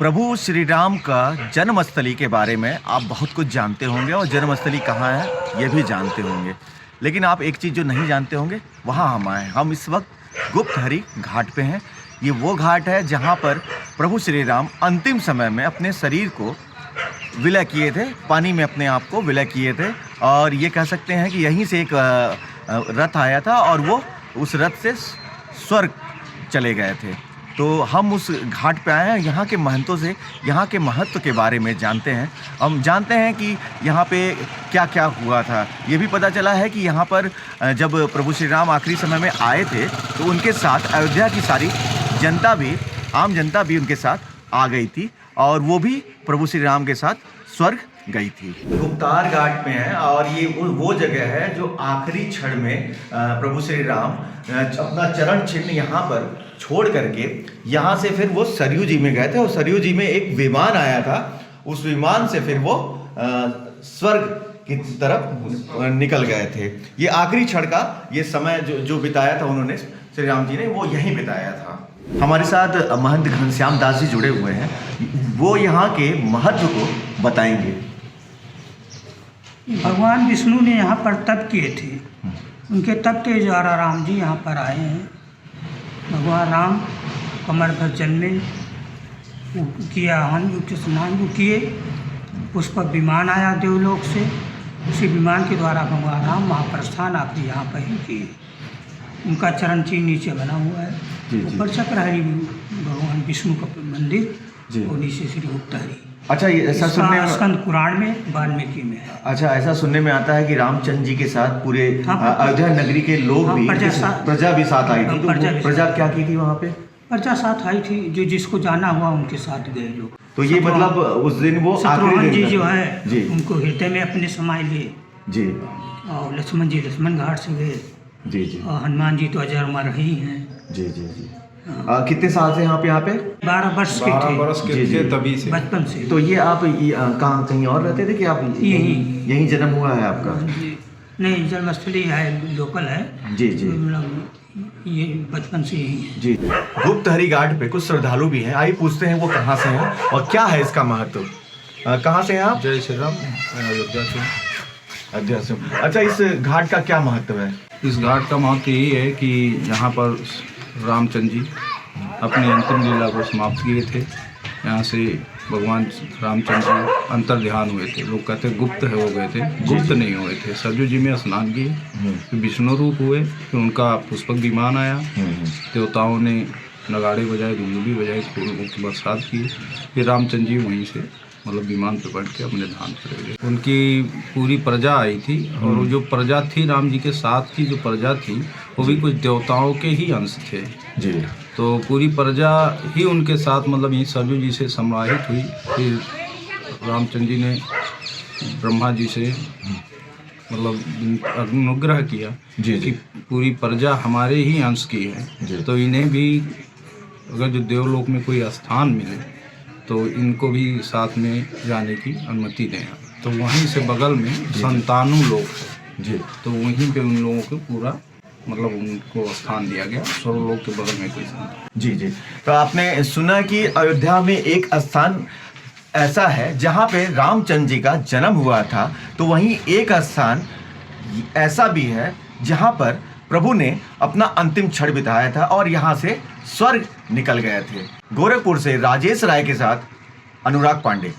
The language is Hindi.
प्रभु श्री राम का जन्मस्थली के बारे में आप बहुत कुछ जानते होंगे और जन्मस्थली कहाँ है ये भी जानते होंगे, लेकिन आप एक चीज़ जो नहीं जानते होंगे वहाँ हम आए। हम इस वक्त गुप्तहरी घाट पे हैं। ये वो घाट है जहाँ पर प्रभु श्री राम अंतिम समय में अपने शरीर को विलय किए थे, पानी में अपने आप को विलय किए थे। और ये कह सकते हैं कि यहीं से एक रथ आया था और वो उस रथ से स्वर्ग चले गए थे। तो हम उस घाट पे आए हैं, यहाँ के महंतों से यहाँ के महत्व के बारे में जानते हैं। हम जानते हैं कि यहाँ पे क्या क्या हुआ था। ये भी पता चला है कि यहाँ पर जब प्रभु श्री राम आखिरी समय में आए थे तो उनके साथ अयोध्या की सारी जनता भी, आम जनता भी उनके साथ आ गई थी और वो भी प्रभु श्री राम के साथ स्वर्ग गई थी। गुप्तार घाट में है और ये वो जगह है जो आखिरी क्षण में प्रभु श्री राम अपना चरण चिन्ह यहाँ पर छोड़ करके यहाँ से फिर वो सरयू जी में गए थे और सरयू जी में एक विमान आया था। उस विमान से फिर वो स्वर्ग की तरफ निकल गए थे। ये आखिरी क्षण का ये समय जो बिताया था उन्होंने, श्री राम जी ने, वो यहीं बिताया था। हमारे साथ महंत घनश्याम दास जी जुड़े हुए हैं, वो यहाँ के महत्व को बताएंगे। भगवान विष्णु ने यहाँ पर तप किए थे। उनके तप के द्वारा राम जी यहाँ पर आए हैं। भगवान राम कमर पर जन्मे, किया युक्त स्नान को किए, उस पर विमान आया देवलोक से। उसी विमान के द्वारा भगवान राम महाप्रस्थान आकर यहाँ पर ही किए। उनका चरण चिन्ह नीचे बना हुआ है। ऊपर चक्रहरि भगवान विष्णु का मंदिर और नीचे श्री गुप्तहरि। अच्छा, ये ऐसा सुनने में स्कंद पुराण में वाल्मीकि में है। अच्छा, ऐसा सुनने में आता है कि रामचंद्र जी के साथ पूरे अयोध्या नगरी के लोग भी, प्रजा भी साथ आई थी। तो प्रजा क्या की थी वहाँ पे? प्रजा साथ आई थी, जो जिसको जाना हुआ उनके साथ गए लोग। तो ये मतलब उस दिन वो शत्रुघ्न जी जो है उनको हृदय में अपने समाये लिए जी, और लक्ष्मण जी लक्ष्मण घाट से गए जी जी, और हनुमान जी तो अजर अमर ही हैं जी जी जी। कितने साल से यहाँ पे 12 वर्ष के थे तभी से, बचपन से। तो ये आप कहाँ कहीं और रहते थे कि आप यहीं जन्म हुआ है आपका? नहीं, जन्मस्थली है, लोकल है जी जी, ये बचपन से यही है जी। गुप्तहरि घाट पे कुछ श्रद्धालु भी हैं, आइए पूछते हैं वो कहाँ से हैं और क्या है इसका महत्व। कहाँ से हैं आप? जय श्री राम, अयोध्या से। अयोध्या से। अच्छा, इस घाट का क्या महत्व है? इस घाट का महत्व यही है कि यहाँ पर रामचंद्र जी अपनी अंतिम लीला को समाप्त किए थे। यहाँ से भगवान रामचंद्र जी अंतर ध्यान हुए थे। लोग कहते गुप्त है हो गए थे, गुप्त नहीं हुए थे। सरयू जी में स्नान किए, फिर विष्णु रूप हुए, फिर उनका पुष्पक विमान आया। देवताओं ने नगाड़े बजाए, दुंदुभी बजाए, फूलों की बरसात की। फिर रामचंद्र जी वहीं से मतलब विमान पर बैठ के अपने धाम चले गए। उनकी पूरी प्रजा आई थी और वो जो प्रजा थी राम जी के साथ की जो प्रजा थी वो भी कुछ देवताओं के ही अंश थे जी। तो पूरी प्रजा ही उनके साथ मतलब यहीं सरयू जी से समाहित हुई। फिर रामचंद्र जी ने ब्रह्मा जी से मतलब अनुग्रह किया जी कि पूरी प्रजा हमारे ही अंश की है, तो इन्हें भी अगर जो देवलोक में कोई स्थान मिले तो इनको भी साथ में जाने की अनुमति दें। तो वहीं से बगल में संतानु लोग है जी, तो वहीं पे उन लोगों को पूरा मतलब उनको स्थान दिया गया। स्वर्गलोक के बगल में कोई स्थान। जी जी। तो आपने सुना कि अयोध्या में एक स्थान ऐसा है जहाँ पे रामचंद्र जी का जन्म हुआ था, तो वहीं एक स्थान ऐसा भी है जहाँ पर प्रभु ने अपना अंतिम क्षण बिताया था और यहाँ से स्वर्ग निकल गए थे। गोरखपुर से राजेश राय के साथ अनुराग पांडे।